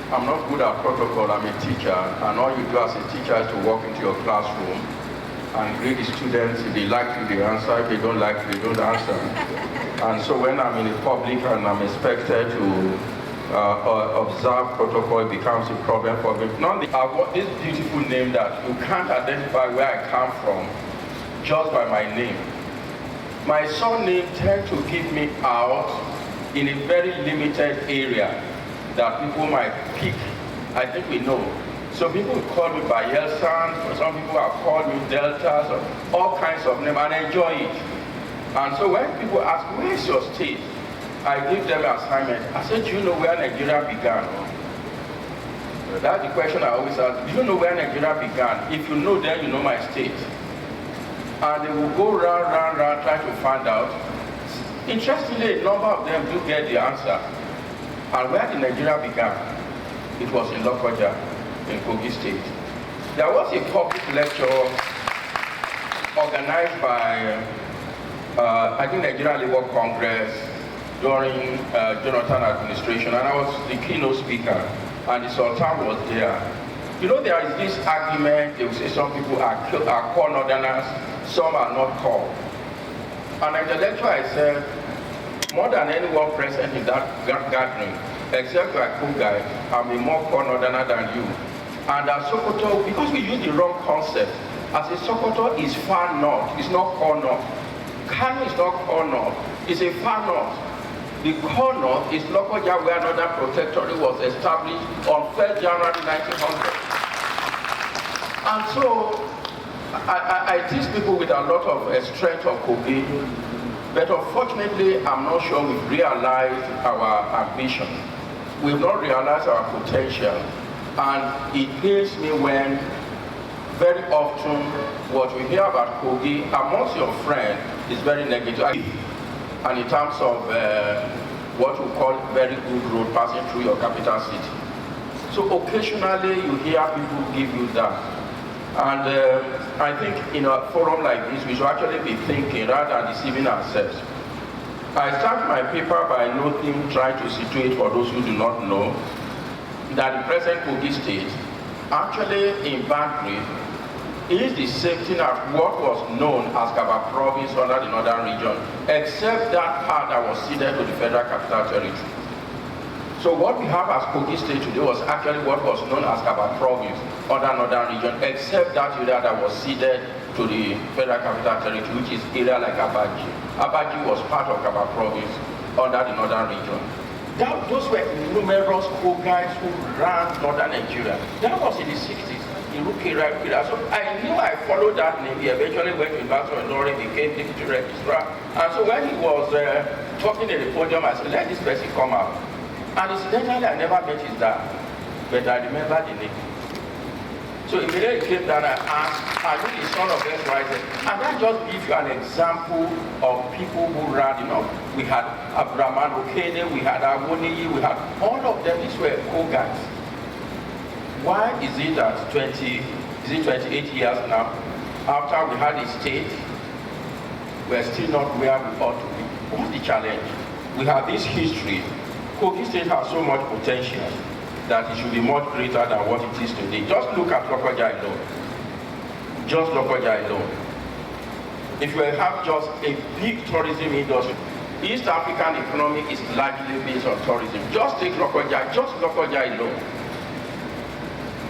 I'm not good at protocol. I'm a teacher, and all you do as a teacher is to walk into your classroom and grade the students. If they like you, they answer. If they don't like you, they don't answer. And so when I'm in the public and I'm expected to observe protocol, it becomes a problem for me. I've got this beautiful name that you can't identify where I come from just by my name. My surname tends to give me out in a very limited area that people might pick. I think we know. So people call me Bayelsan, some people have called me Deltas, or all kinds of names, and I enjoy it. And so when people ask, where is your state? I give them an assignment. I said, do you know where Nigeria began? That's the question I always ask. Do you know where Nigeria began? If you know, then you know my state. And they will go round, trying to find out. Interestingly, a number of them do get the answer. And where did Nigeria began? It was in Lokoja, in Kogi State. There was a public lecture organized by, I think, Nigeria Labour Congress during Jonathan administration, and I was the keynote speaker, and the Sultan was there. You know, there is this argument, they will say some people are called Northerners, some are not called. And at the lecture I said, more than anyone present in that gathering, except like Kogi, I'm a more core Northerner than you. And as Sokoto, because we use the wrong concept, as a Sokoto is far north, it's not core north. Kano is not core north, it's a far north. The core north is Lokoja, where Northern Protectorate was established on 1st January 1900. And so, I teach people with a lot of strength of Kogi, but unfortunately, I'm not sure we've realized our ambition. We've not realized our potential. And it pains me when very often what we hear about Kogi amongst your friends is very negative. And in terms of what we call very good road passing through your capital city. So occasionally you hear people give you that. And I think in a forum like this, we should actually be thinking rather than deceiving ourselves. I start my paper by noting, trying to situate for those who do not know, that the present Kogi State, actually in boundary, is the same thing as what was known as Kaba Province under the Northern region, except that part that was ceded to the Federal Capital Territory. So what we have as Kogi State today was actually what was known as Kaba Province under Northern region, except that area that was ceded to the Federal Capital Territory, which is area like Abaji. Abaji was part of Kaba Province under the Northern region. Those were numerous Kogais who ran Northern Nigeria. That was in the 60s. So I knew I followed that name. He eventually went to University of Lorry, became deputy registrar. And so when he was talking at the podium, I said, let this person come out. And incidentally, I never met his dad, but I remember the name. So immediately he came down and asked, are you the son of S.Y.Z? And that just gives you an example of people who ran, you know. We had Abraman Okene, we had Awoniyi, we had all of them. These were Kogais. Why is it that 28 years now, after we had a state, we're still not where we ought to be? What's the challenge? We have this history. Kogi State has so much potential that it should be much greater than what it is today. Just look at Lokoja alone. Just Lokoja alone. If you have just a big tourism industry, East African economy is largely based on tourism. Just take Lokoja, just Lokoja alone.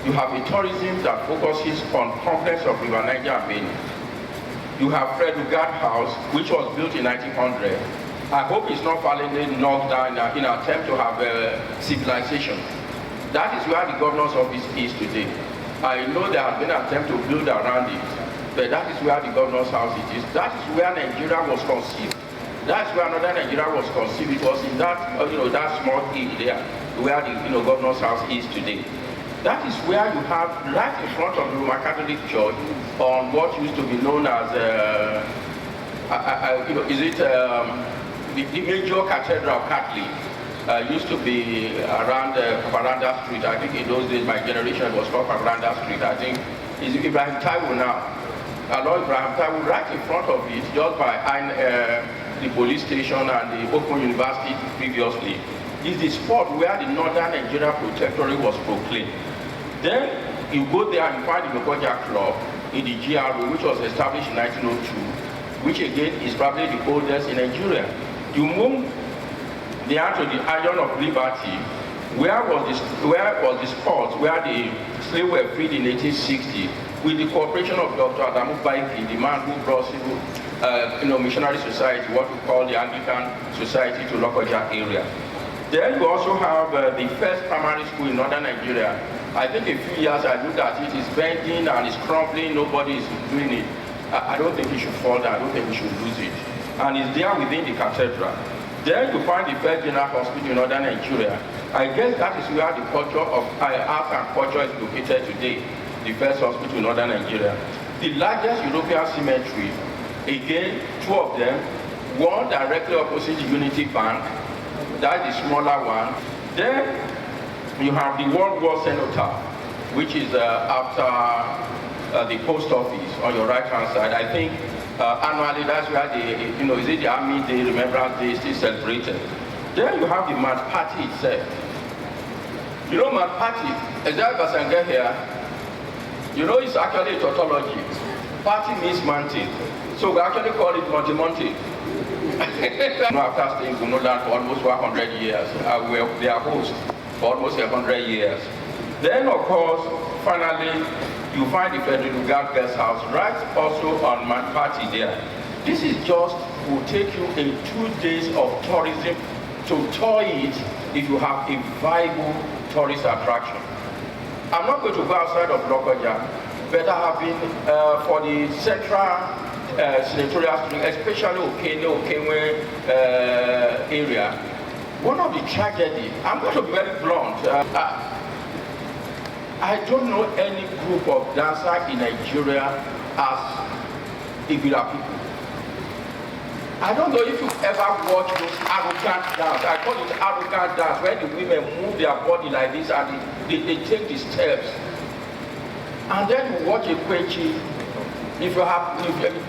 You have a tourism that focuses on complex of River Niger and Benin. You have Fred Lugard House, which was built in 1900. I hope it's not finally knocked down in an attempt to have civilization. That is where the governor's office is today. I know there has been an attempt to build around it, but that is where the governor's house is. That is where Nigeria was conceived. That's where another Nigeria was conceived. It was in that, that small hill there, where the governor's house is today. That is where you have, right in front of the Roman Catholic Church, on what used to be known as, the major cathedral Catholic. Used to be around Paparanda Street. I think in those days, my generation was called Paparanda Street. I think it's Ibrahim Taiwo now. Along Ibrahim Taiwo, right in front of it, just by the police station and the Open University previously, is the spot where the Northern Nigeria Protectorate was proclaimed. Then you go there and you find the Lokoja Club in the GRA, which was established in 1902, which again is probably the oldest in Nigeria. You move there to the Iron of Liberty, where was the spot where the slaves were freed in 1860, with the cooperation of Dr. Adamu Baiki, the man who brought civil, missionary society, what we call the Anglican Society, to Lokoja area. Then you also have the first primary school in northern Nigeria. I think a few years I looked at it, it's bending and it's crumbling, nobody is doing it. I don't think it should fall down, I don't think we should lose it. And it's there within the cathedral. Then you find the first general hospital in northern Nigeria. I guess that is where the culture of art and culture is located today, the first hospital in northern Nigeria. The largest European cemetery, again, two of them, one directly opposite the Unity Bank, that's the smaller one. Then you have the World War Cenotaph, which is after the post office on your right hand side. I think annually that's where is it the Army Day, Remembrance Day is still celebrated. Then you have the Mad Party itself. You know Mad Party, Ezra Basanga here, it's actually a tautology. Party means mountain. So we actually call it Monte. After staying in Gunoland for almost 100 years, we are their host for almost 100 years. Then, of course, finally, you find the Federal Guard Guest House right also on Man Party there. This is just, will take you in 2 days of tourism to tour it if you have a viable tourist attraction. I'm not going to go outside of Lokoja, but I have been for the central senatorial street, especially Okenwe area. One of the tragedy, I'm going to be very blunt, I don't know any group of dancers in Nigeria as Ibira people. I don't know if you've ever watched those arrogant dance. I call it arrogant dance, where the women move their body like this and they take the steps. And then you watch a Kwechi. If you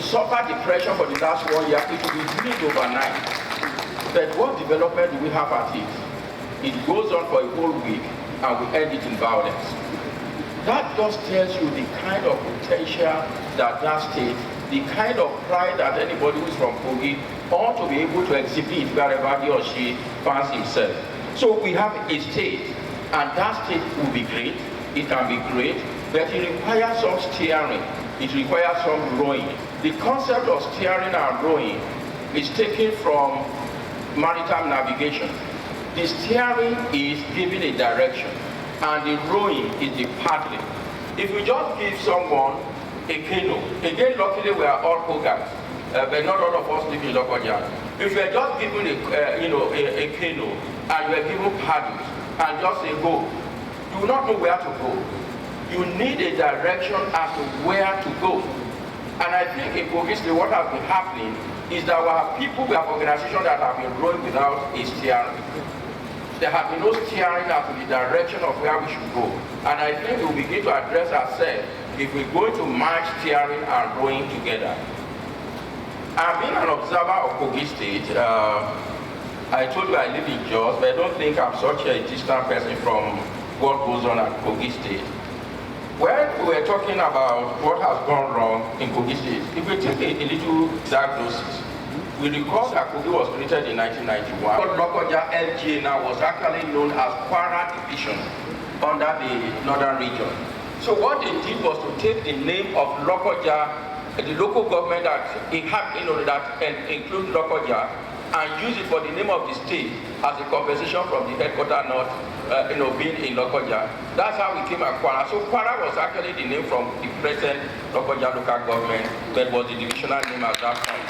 suffer depression for the last 1 year, it will be healed overnight. But what development do we have at it? It goes on for a whole week and we end it in violence. That just tells you the kind of potential that state, the kind of pride that anybody who is from Kogi ought to be able to exhibit wherever he or she finds himself. So we have a state, and that state will be great, it can be great, but it requires some steering. It requires some rowing. The concept of steering and rowing is taken from maritime navigation. The steering is giving a direction, and the rowing is the paddling. If you just give someone a canoe, again, luckily we are all Kogas, but not all of us live in Lokoja. If you are just given a canoe and you are given paddles and just say go, you will not know where to go. You need a direction as to where to go. And I think in Kogi State, what has been happening is that we have people, we have organizations that have been rowing without a steering. There have been no steering as to the direction of where we should go. And I think we will begin to address ourselves if we're going to match steering and rowing together. I've been an observer of Kogi State. I told you I live in Jos, but I don't think I'm such a distant person from what goes on at Kogi State. When we were talking about what has gone wrong in Kogi State, if we take a little diagnosis, we recall that Kogi was created in 1991. What Lokoja LGA now was actually known as Kwara Division under the northern region. So what they did was to take the name of Lokoja, the local government that includes Lokoja, and use it for the name of the state as a compensation from the headquarters north, being in Lokoja. That's how we came at Kwara. So Kwara was actually the name from the present Lokoja local government, but was the divisional name at that point.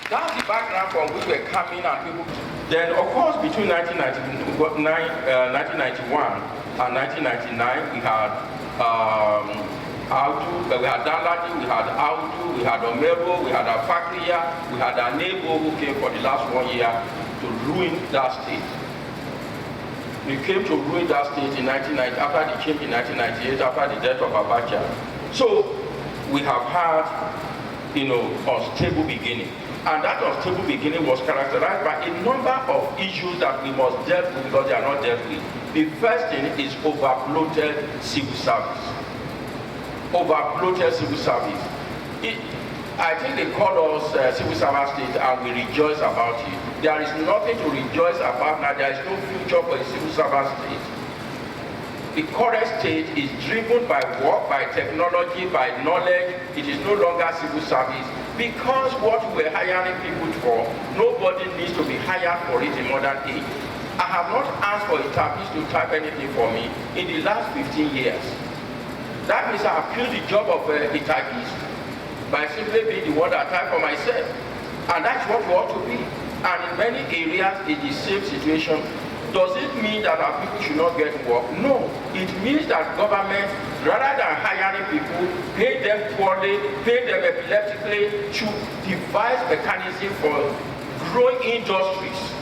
That's the background from which we're coming and people. Then, of course, between 1991 and 1999, we had Audu, we had Daladi, we had Audu, we had Omero, we had Afakria, we had Anebo who came for the last 1 year to ruin that state. We came to ruin that state in 1990, after the change in 1998, after the death of Abacha. So we have had, unstable beginning. And that unstable beginning was characterized by a number of issues that we must deal with because they are not dealt with. The first thing is overbloated civil service. Overbloated civil service. I think they call us civil service state and we rejoice about it. There is nothing to rejoice about now. There is no future for a civil service state. The current state is driven by work, by technology, by knowledge. It is no longer civil service because what we're hiring people for, nobody needs to be hired for it in modern age. I have not asked for a typist to type anything for me in the last 15 years. That means I have killed the job of a typist by simply being the one that I type for myself. And that's what we ought to be. And in many areas, it's the same situation. Does it mean that our people should not get work? No. It means that government, rather than hiring people, pay them poorly, pay them epileptically, should devise mechanism for growing industries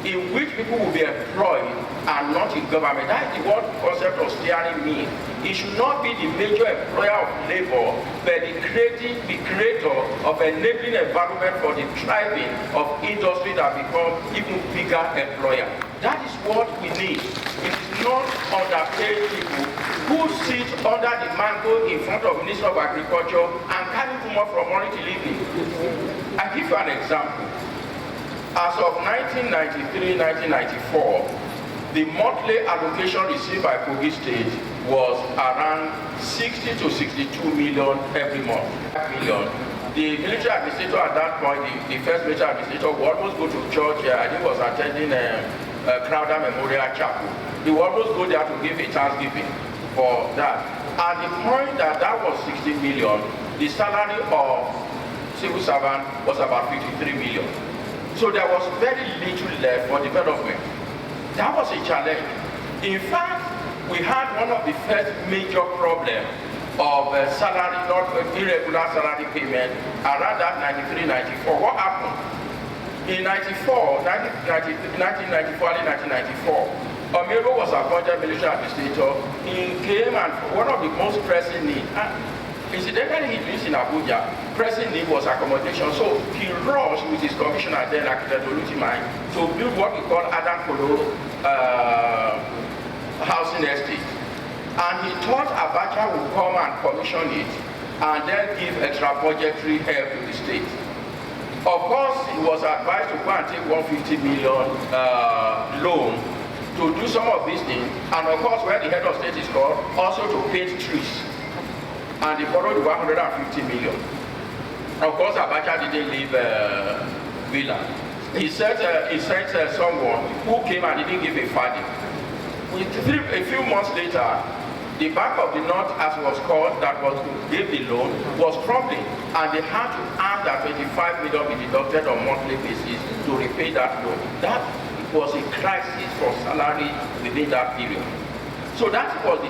in which people will be employed and not in government. That's the whole concept of steering means. It should not be the major employer of labor, but the creator of enabling environment for the thriving of industry that become even bigger employer. That is what we need. It is not underpaid people who sit under the mango in front of Minister of Agriculture and carry more from morning till evening. I give you an example. As of 1993-1994, the monthly allocation received by Kogi State was around 60 to 62 million every month. The military administrator at that point, the first military administrator, would almost go to church. I think was attending Crowder Memorial Chapel. He would almost go there to give a thanksgiving for that. At the point that was 60 million, the salary of civil servant was about 53 million. So there was very little left for development. That was a challenge. In fact, we had one of the first major problems of salary, not irregular salary payment around that 93-94. What happened? In 1994, Omero was appointed military administrator. He came and one of the most pressing needs, incidentally he lives in Abuja, pressing need was accommodation. So he rushed with his commissioner then, Architect Olutimai, to build what we call Adam Kolo housing estate. And he thought Abacha would come and commission it and then give extra budgetary help to the state. Of course, he was advised to go and take 150 million loan to do some of these things. And of course, where the head of state is called, also to paint trees. And they borrowed 150 million. Of course, Abacha didn't leave Villa. He sent someone who came and didn't give a farthing. A few months later, the Bank of the North, as was called, that gave the loan, was crumbling, and they had to ask that 25 million be deducted on monthly basis to repay that loan. That was a crisis for salary within that period. So that was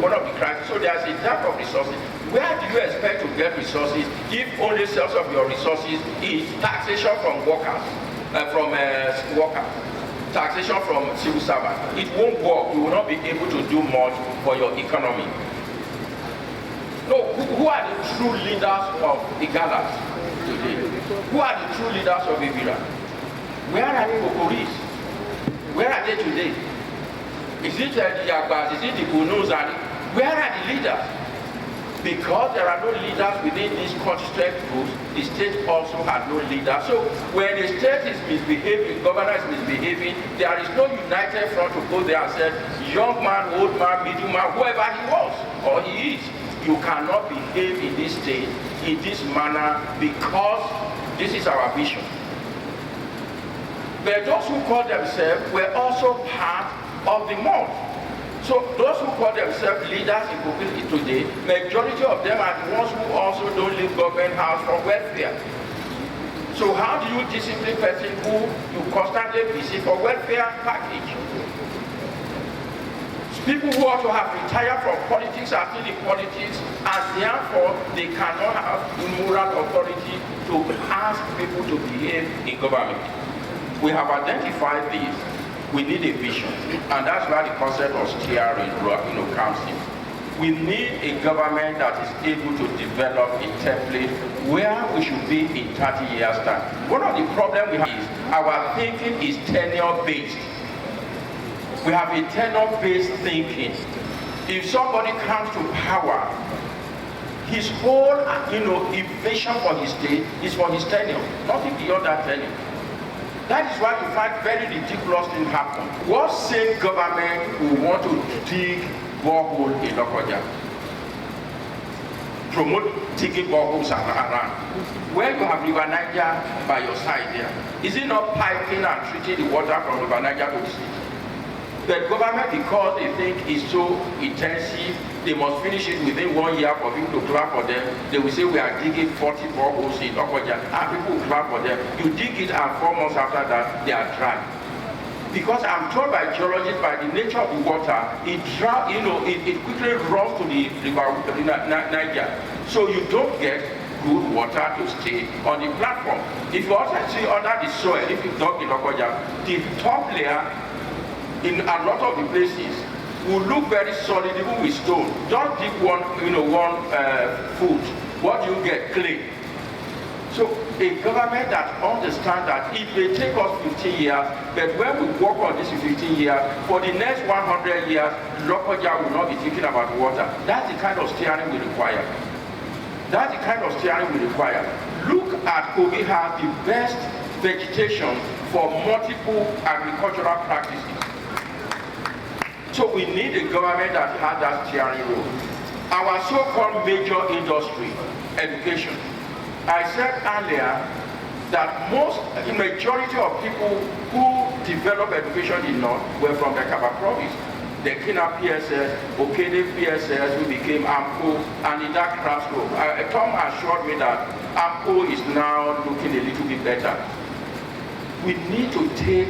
one of the crises. So there's a lack of resources. Where do you expect to get resources if only source of your resources is taxation from workers, taxation from civil servants? It won't work. You will not be able to do much for your economy. No, who are the true leaders of Igalas today? Who are the true leaders of Ibira? Where are the Kokoris? Where are they today? Is it the Yagbas? Is it the Bunus? Where are the leaders? Because there are no leaders within these constituent groups, the state also has no leader. So when the state is misbehaving, governor is misbehaving, there is no united front to go there and say, young man, old man, middle man, whoever he was or he is, you cannot behave in this state in this manner because this is our vision. But those who call themselves were also part of the mob. So those who call themselves leaders in Kogi today, majority of them are the ones who also don't leave government house for welfare. So how do you discipline person who you constantly visit for welfare package? People who also have retired from politics are still in politics, and therefore they cannot have the moral authority to ask people to behave in government. We have identified this. We need a vision, and that's why the concept of steering comes in. We need a government that is able to develop a template where we should be in 30 years' time. One of the problems we have is our thinking is tenure-based. We have a tenure-based thinking. If somebody comes to power, his whole, vision for his state is for his tenure, nothing beyond that tenure. That is why you find very ridiculous things happen. What same government will want to dig borehole in Lokoja? Promote digging boreholes around. Where you have River Niger by your side there, is it not piping and treating the water from River Niger to the sea? The government, because they think it's so intensive, they must finish it within 1 year for people to clap for them. They will say we are digging 40 boreholes in Lokoja, and people will clap for them. You dig it, and 4 months after that, they are dry. Because I'm told by geologists, by the nature of the water, it quickly runs to the river Niger. So you don't get good water to stay on the platform. If you also see under the soil, if you dug in Lokoja, the top layer in a lot of the places will look very solid even with stone. Just dig one foot. What do you get? Clay. So a government that understands that it may take us 15 years, but when we work on this 15 years, for the next 100 years, Lokoja will not be thinking about water. That's the kind of steering we require. That's the kind of steering we require. Look at Kogi has the best vegetation for multiple agricultural practices. So we need a government that has that steering role. Our so-called major industry, education. I said earlier that the majority of people who developed education in North were from the Kaba province. The Kina PSS, Okene PSS, who became AMCO, and in that classroom. Tom assured me that AMCO is now looking a little bit better. We need to take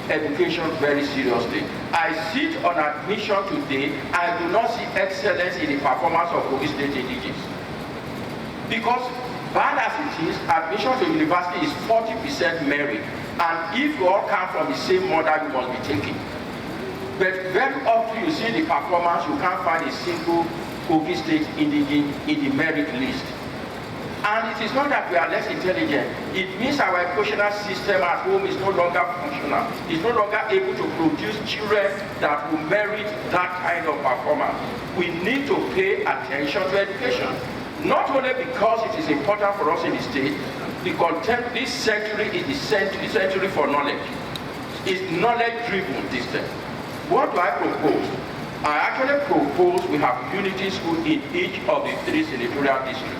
education very seriously. I sit on admission today, I do not see excellence in the performance of Kogi State indigenes. Because bad as it is, admission to university is 40% merit. And if you all come from the same mother, you must be taken. But very often you see the performance, you can't find a single Kogi State indigene in the merit list. And it is not that we are less intelligent. It means our educational system at home is no longer functional. It's no longer able to produce children that will merit that kind of performance. We need to pay attention to education. Not only because it is important for us in the state, this century is the century for knowledge. It's knowledge-driven this time. What do I propose? I actually propose we have unity school in each of the 3 senatorial districts.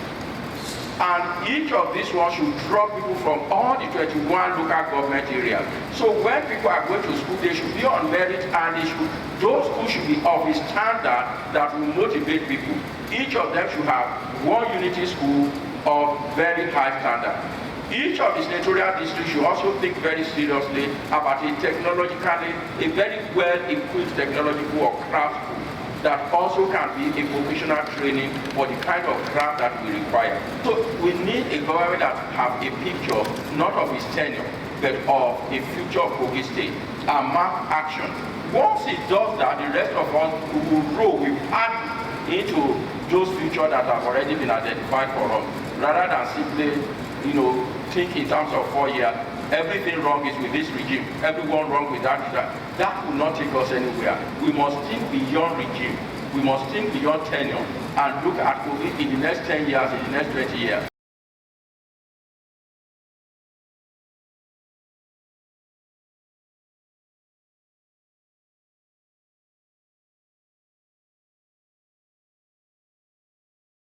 And each of these ones should draw people from all the 21 local government areas. So when people are going to school, they should be on merit, and those schools should be of a standard that will motivate people. Each of them should have one unity school of very high standard. Each of the senatorial districts should also think very seriously about a very well-equipped technological or craft school that also can be a vocational training for the kind of craft that we require. So we need a government that have a picture, not of its tenure, but of a future of Kogi State, and mark action. Once it does that, the rest of us will grow, we add into those futures that have already been identified for us, rather than simply, think in terms of 4 years. Everything wrong is with this regime, everyone wrong with that. That will not take us anywhere. We must think beyond regime. We must think beyond tenure and look at Kogi in the next 10 years, in the next 20 years.